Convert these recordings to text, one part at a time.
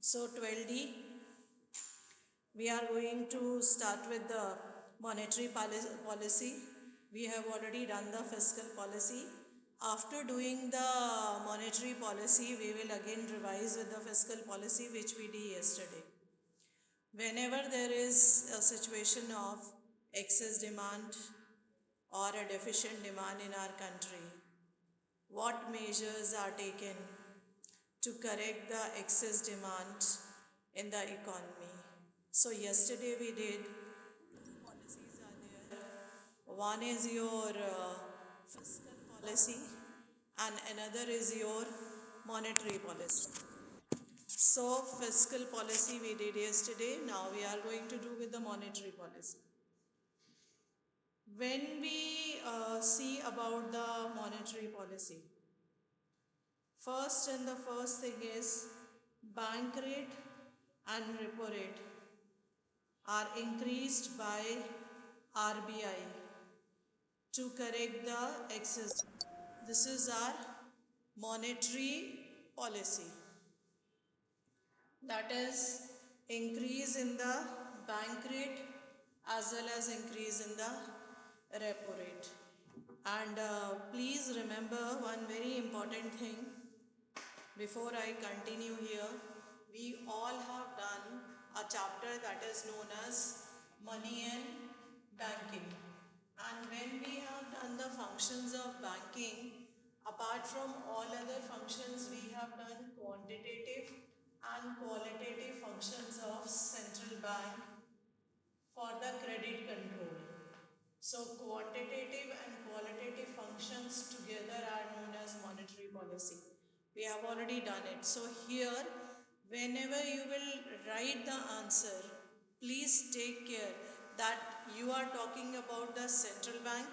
So 12D, we are going to start with the monetary policy. We have already done the fiscal policy. After doing the monetary policy, we will again revise with the fiscal policy which we did yesterday. Whenever there is a situation of excess demand or a deficient demand in our country, what measures are taken to correct the excess demand in the economy? So yesterday we did policies are there. One is your fiscal policy and another is your monetary policy. So fiscal policy we did yesterday. Now we are going to do with the monetary policy. When we see about the monetary policy, first thing is bank rate and repo rate are increased by RBI to correct the excess. This is our monetary policy. That is increase in the bank rate as well as increase in the repo rate. And please remember one very important thing before I continue here. We all have done a chapter that is known as money and banking. And when we have done the functions of banking, apart from all other functions, we have done quantitative and qualitative functions of central bank for the credit control. So quantitative and qualitative functions together are known as monetary policy. We have already done it. So here, whenever you will write the answer, please take care that you are talking about the central bank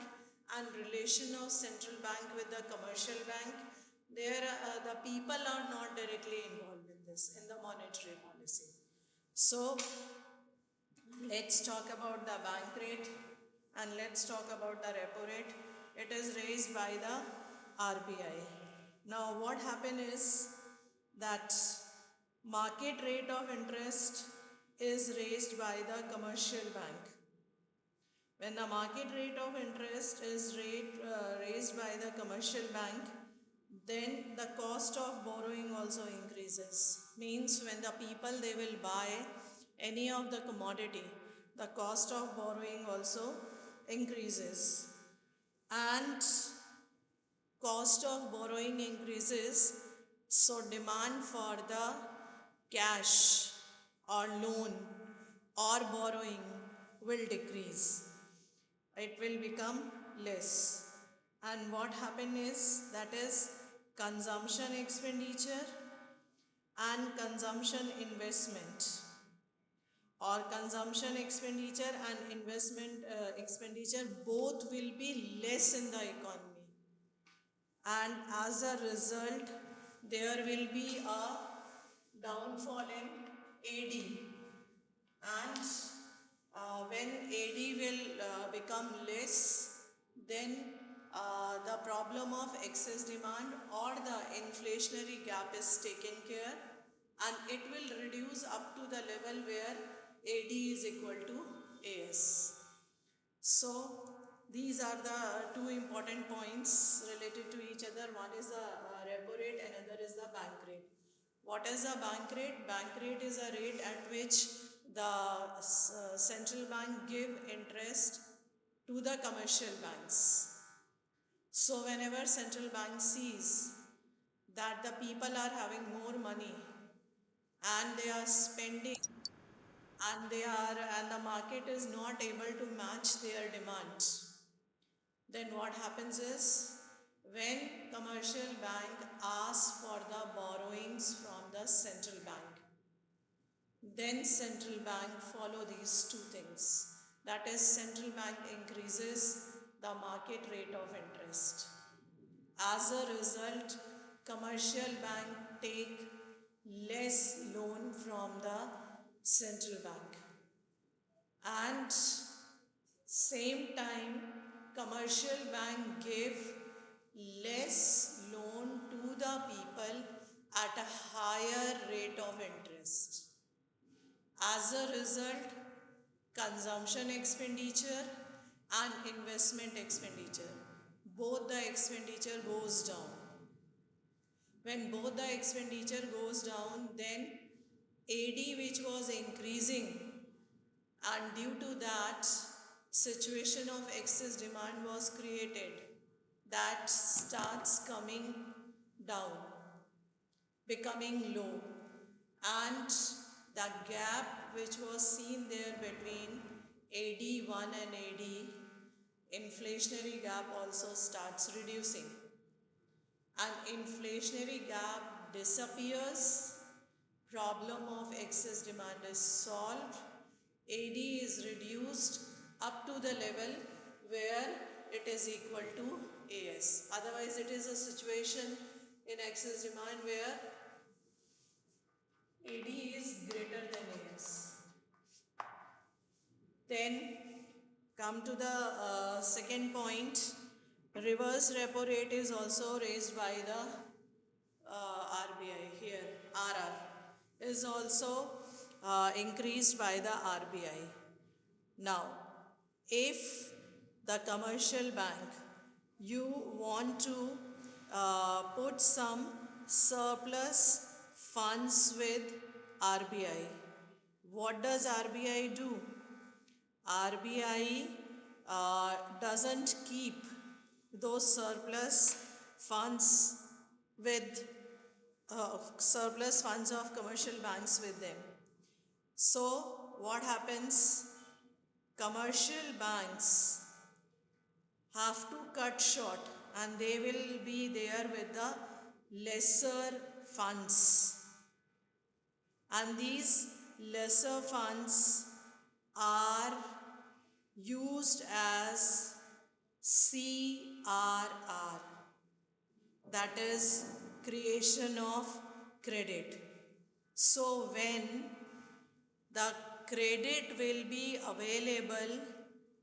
and relation of central bank with the commercial bank. There, the people are not directly involved in this, in the monetary policy. So let's talk about the bank rate and let's talk about the repo rate. It is raised by the RBI. Now what happened is that market rate of interest is raised by the commercial bank. When the market rate of interest is raised by the commercial bank, then the cost of borrowing also increases. Means when the people they will buy any of the commodity, the cost of borrowing also increases. And cost of borrowing increases, so demand for the cash or loan or borrowing will decrease. It will become less. And what happen is that is consumption expenditure and consumption investment, or consumption expenditure and investment expenditure both will be less in the economy, and as a result there will be a downfall in AD. And when AD will become less, then the problem of excess demand or the inflationary gap is taken care, and it will reduce up to the level where AD is equal to AS. So these are the two important points related to each other. One is the repo rate, another is the bank rate. What is the bank rate? Bank rate is a rate at which the central bank give interest to the commercial banks. So whenever central bank sees that the people are having more money and they are spending and the market is not able to match their demands, then what happens is when commercial bank asks for the borrowings from the central bank, then central bank follow these two things. That is, central bank increases the market rate of interest. As a result, commercial bank take less loan from the central bank, and same time commercial bank give less loan to the people at a higher rate of interest. As a result, consumption expenditure and investment expenditure, both the expenditure goes down. When both the expenditure goes down, then AD, which was increasing, and due to that situation of excess demand was created, that starts coming down, becoming low, and the gap which was seen there between AD1 and AD, inflationary gap also starts reducing, and inflationary gap disappears, problem of excess demand is solved, AD is reduced up to the level where it is equal to AS. Otherwise, it is a situation in excess demand where AD is greater than AS. Then come to the second point. Reverse repo rate is also raised by the RBI here. RR is also increased by the RBI. Now, if the commercial bank, you want to put some surplus funds with RBI, what does RBI do? RBI doesn't keep those surplus funds with surplus funds of commercial banks with them. So what happens? Commercial banks have to cut short and they will be there with the lesser funds. And these lesser funds are used as CRR, that is creation of credit. So when the credit will be available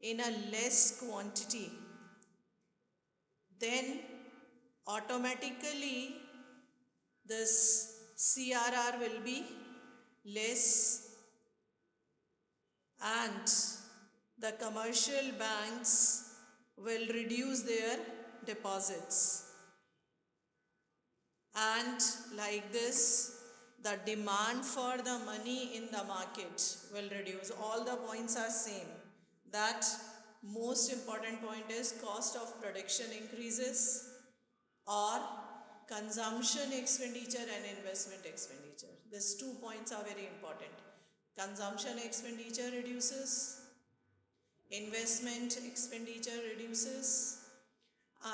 in a less quantity, then automatically this CRR will be less, and the commercial banks will reduce their deposits. And like this, the demand for the money in the market will reduce. All the points are same. That most important point is cost of production increases or consumption expenditure and investment expenditure. These 2 points are very important. Consumption expenditure reduces, investment expenditure reduces,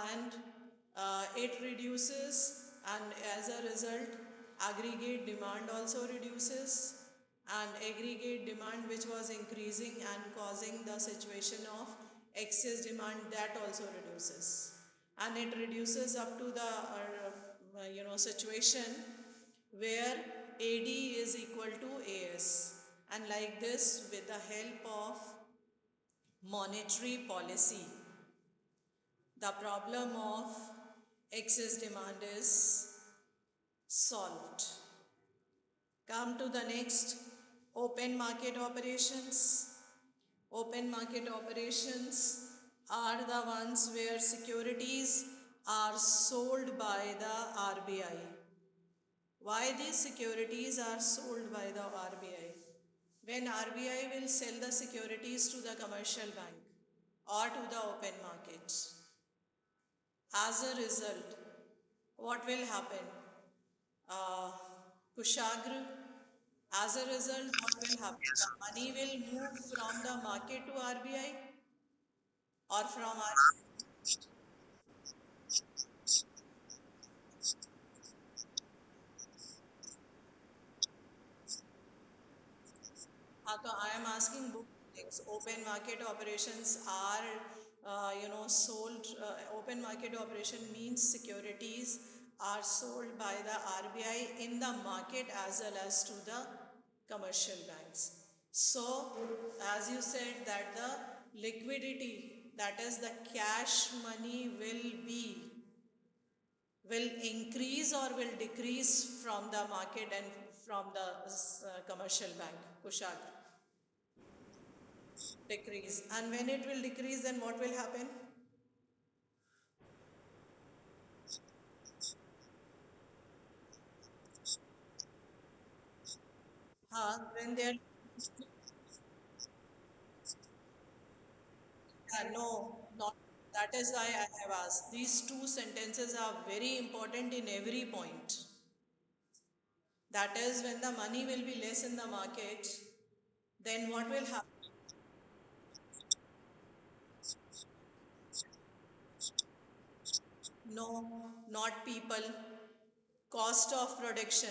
and it reduces, and as a result aggregate demand also reduces, and aggregate demand which was increasing and causing the situation of excess demand, that also reduces, and it reduces up to the situation where AD is equal to AS, and like this, with the help of monetary policy, the problem of excess demand is solved. Come to the next, open market operations. Open market operations are the ones where securities are sold by the RBI. Why these securities are sold by the RBI? When RBI will sell the securities to the commercial bank or to the open market, as a result, what will happen? Kushagra, as a result, what will happen? The money will move from the market to RBI or from RBI. So I am asking both things. Open market operations are, sold. Open market operation means securities are sold by the RBI in the market as well as to the commercial banks. So, as you said, that the liquidity, that is the cash money, will increase or will decrease from the market and from the commercial bank, Kushag? Decrease. And when it will decrease, then what will happen? When they are, no, not. That is why I have asked. These two sentences are very important in every point. That is, when the money will be less in the market, then what will happen? No, not people. Cost of production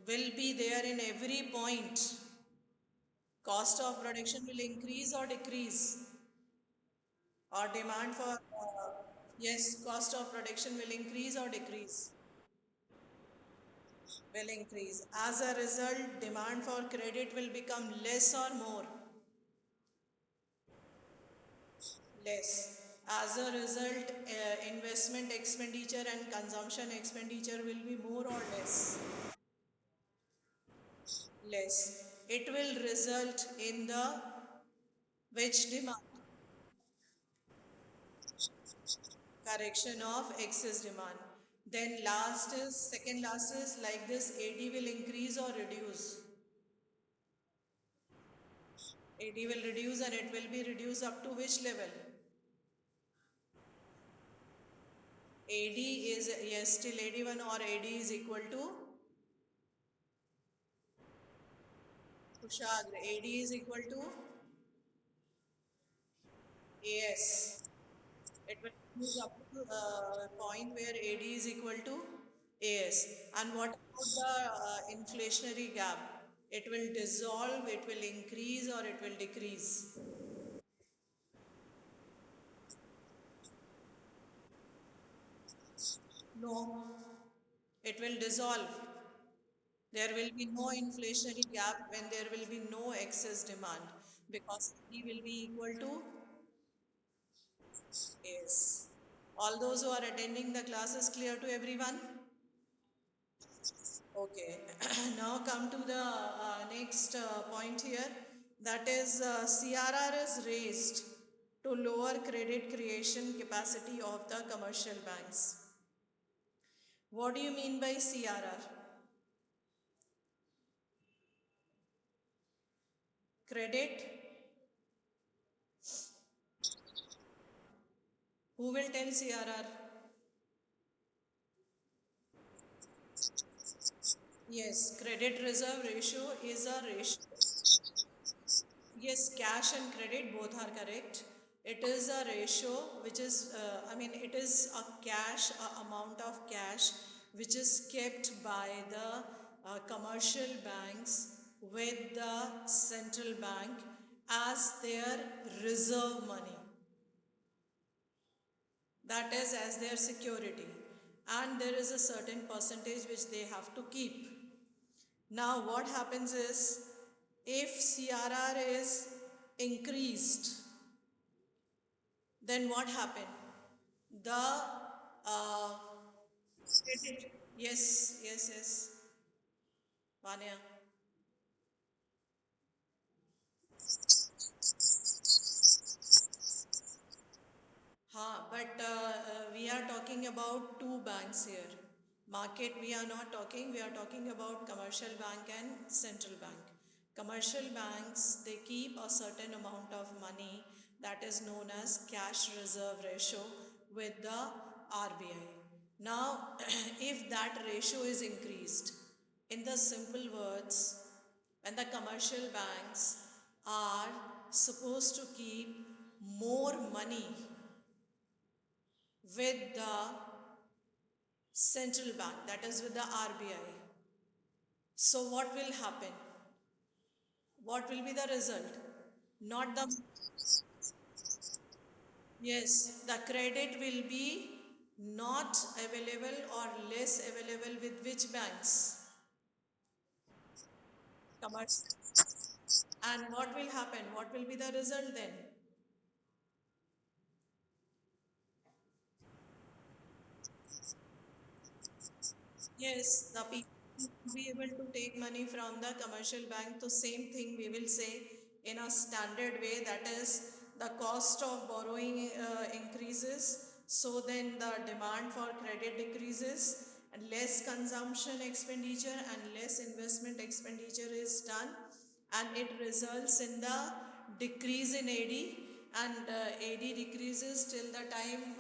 will be there in every point. Cost of production will increase or decrease, or demand for, yes, cost of production will increase or decrease, will increase. As a result, demand for credit will become less or more, less. As a result, investment expenditure and consumption expenditure will be more or less, less. It will result in the which demand? Correction of excess demand. Then last is, second last is like this, AD will increase or reduce. AD will reduce and it will be reduced up to which level? AD is, yes, till AD1 or AD is equal to Kushagra. AD is equal to AS. It will reduce up to the point where AD is equal to AS. And what about the inflationary gap? It will dissolve, it will increase or it will decrease. No, it will dissolve. There will be no inflationary gap when there will be no excess demand because E will be equal to S. All those who are attending the class is clear to everyone? Okay. Now come to the next point here. That is CRR is raised to lower credit creation capacity of the commercial banks. What do you mean by CRR? Credit. Who will tell CRR? Yes, credit reserve ratio is a ratio. Yes, cash and credit both are correct. It is a ratio which is, it is a cash, a amount of cash which is kept by the commercial banks with the central bank as their reserve money. That is as their security. And there is a certain percentage which they have to keep. Now, what happens is if CRR is increased, then what happened? The uh, yes, yes, yes, Vanya. We are talking about two banks here. Market, we are not talking, we are talking about commercial bank and central bank. Commercial banks, they keep a certain amount of money that is known as cash reserve ratio with the RBI. Now, if that ratio is increased, in the simple words, when the commercial banks are supposed to keep more money with the central bank, that is with the RBI. So, what will happen? What will be the result? Not the, yes, the credit will be not available or less available with which banks? Commercial. And what will happen? What will be the result then? Yes, the people. be able to take money from the commercial bank. So same thing we will say in a standard way, that is the cost of borrowing increases, so then the demand for credit decreases, and less consumption expenditure and less investment expenditure is done, and it results in the decrease in AD, and AD decreases till the time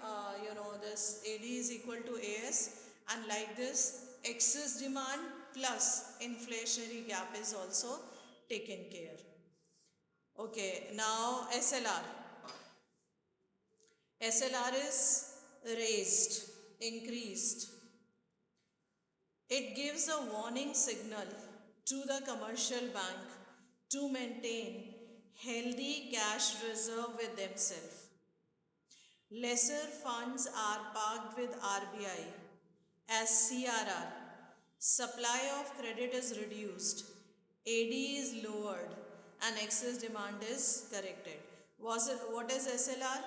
this AD is equal to AS, and like this excess demand plus inflationary gap is also taken care. Okay, now SLR. SLR is raised, increased. It gives a warning signal to the commercial bank to maintain healthy cash reserve with themselves. Lesser funds are parked with RBI as CRR. Supply of credit is reduced, AD is lowered, and excess demand is corrected. What is SLR?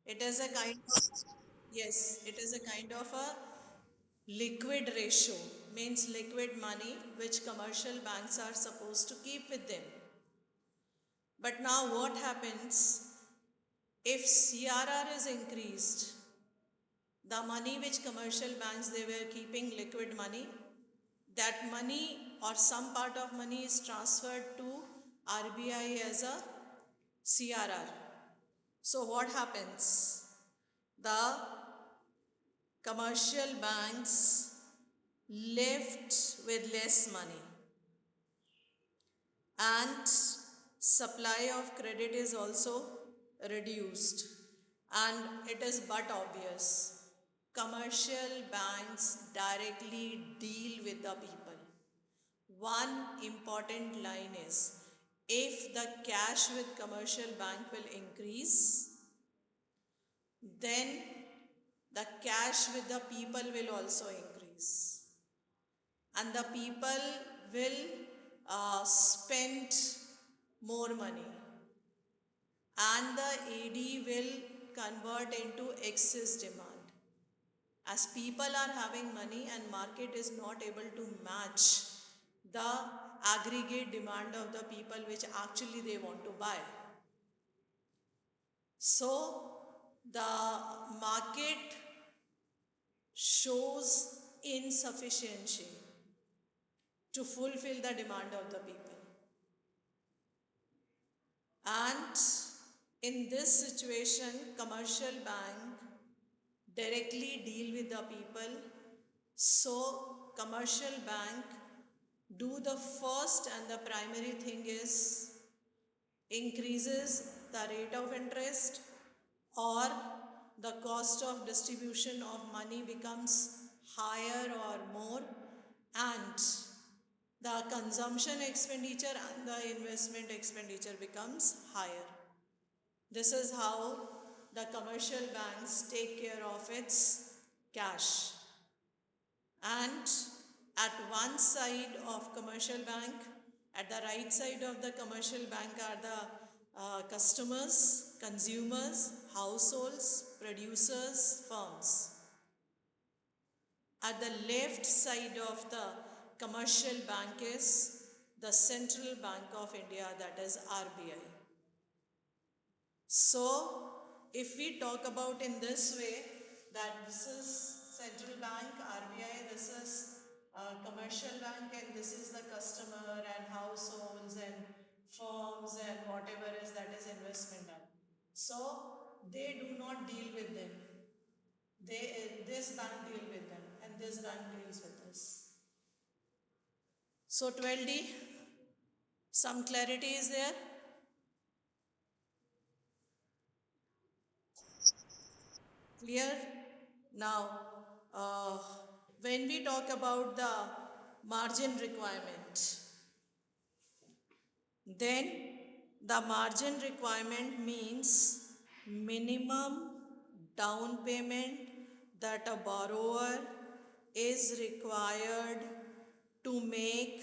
It is a kind of, yes, it is a kind of a liquid ratio, means liquid money which commercial banks are supposed to keep with them. But now what happens if CRR is increased? The money which commercial banks they were keeping liquid money, that money or some part of money is transferred to RBI as a CRR. So what happens? The commercial banks left with less money, and supply of credit is also reduced, and it is but obvious commercial banks directly deal with the people. One important line is, if the cash with commercial bank will increase, then the cash with the people will also increase, and the people will spend more money, and the AD will convert into excess demand. As people are having money and market is not able to match the aggregate demand of the people which actually they want to buy, so the market shows insufficiency to fulfill the demand of the people. And in this situation, commercial bank directly deal with the people. So commercial bank do the first and the primary thing is increases the rate of interest, or the cost of distribution of money becomes higher or more, and the consumption expenditure and the investment expenditure becomes higher. This is how the commercial banks take care of its cash. And at one side of commercial bank, at the right side of the commercial bank are the customers, consumers, households, producers, firms. At the left side of the commercial bank is the Central Bank of India, that is RBI. So, if we talk about in this way, that this is central bank, RBI, this is commercial bank, and this is the customer and households and firms and whatever is that is investment bank. So, they do not deal with them. This bank deal with them, and this bank deals with this. So 12D, some clarity is there? Clear? Now, uh, when we talk about the margin requirement, then the margin requirement means minimum down payment that a borrower is required to make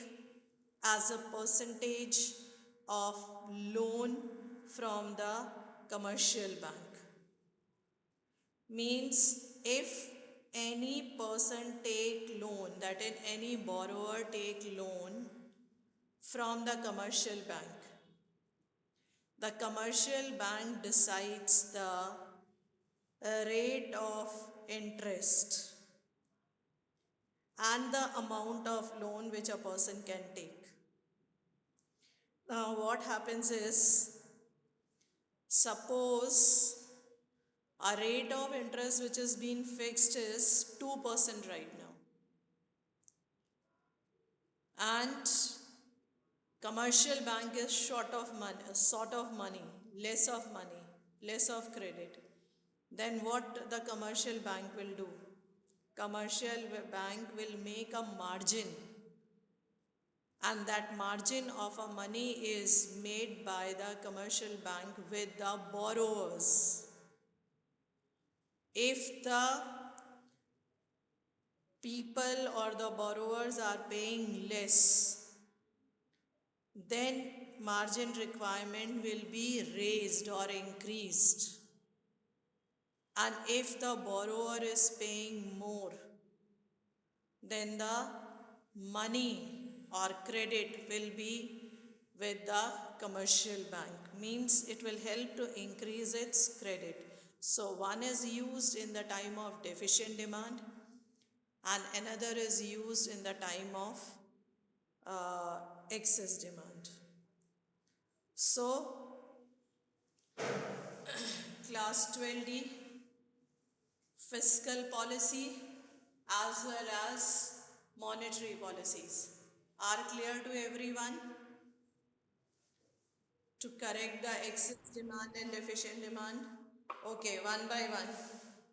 as a percentage of loan from the commercial bank. Means if any person take loan, that is any borrower take loan from the commercial bank, the commercial bank decides the rate of interest and the amount of loan which a person can take. Now what happens is, suppose a rate of interest which has been fixed is 2% right now, and commercial bank is short of money, less of credit. Then what the commercial bank will do? Commercial bank will make a margin, and that margin of a money is made by the commercial bank with the borrowers. If the people or the borrowers are paying less, then margin requirement will be raised or increased. And if the borrower is paying more, then the money or credit will be with the commercial bank. Means it will help to increase its credit. So one is used in the time of deficient demand, and another is used in the time of excess demand. So class 12D, fiscal policy as well as monetary policies are clear to everyone? To correct the excess demand and deficient demand? Okay, one by one.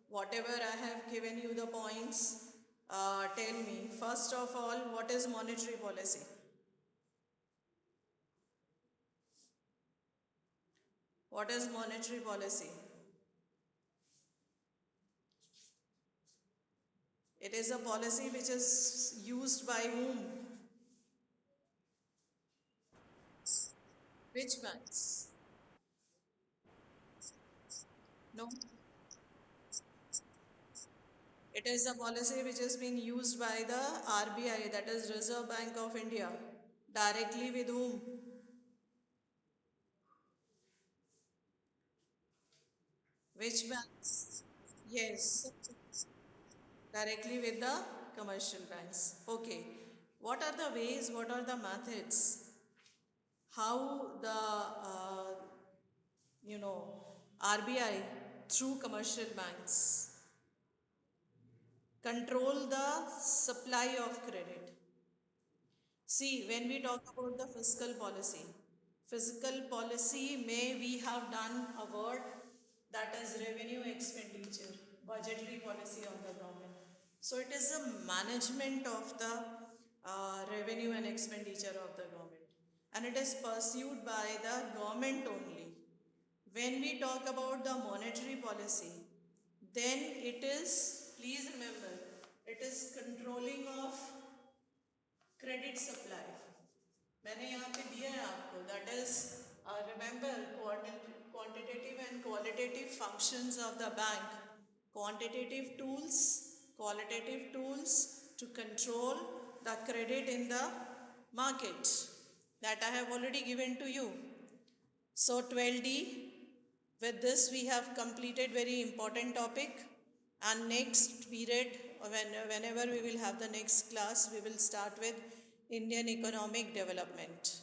Whatever I have given you the points, tell me. First of all, what is monetary policy? What is monetary policy? It is a policy which is used by whom? Which banks? No. It is a policy which has been used by the RBI, that is Reserve Bank of India. Directly with whom? Which banks? Yes, directly with the commercial banks. Okay. What are the ways, what are the methods how the RBI through commercial banks control the supply of credit? See, when we talk about the fiscal policy may we have done a word that is revenue expenditure, budgetary policy of the government. So it is a management of the revenue and expenditure of the government, and it is pursued by the government only. When we talk about the monetary policy, then it is, please remember, it is controlling of credit supply. मैंने यहाँ पे दिया है आपको, that is remember quantitative and qualitative functions of the bank. Qualitative tools to control the credit in the market, that I have already given to you. So 12D, with this we have completed very important topic, and next period, whenever we will have the next class, we will start with Indian economic development.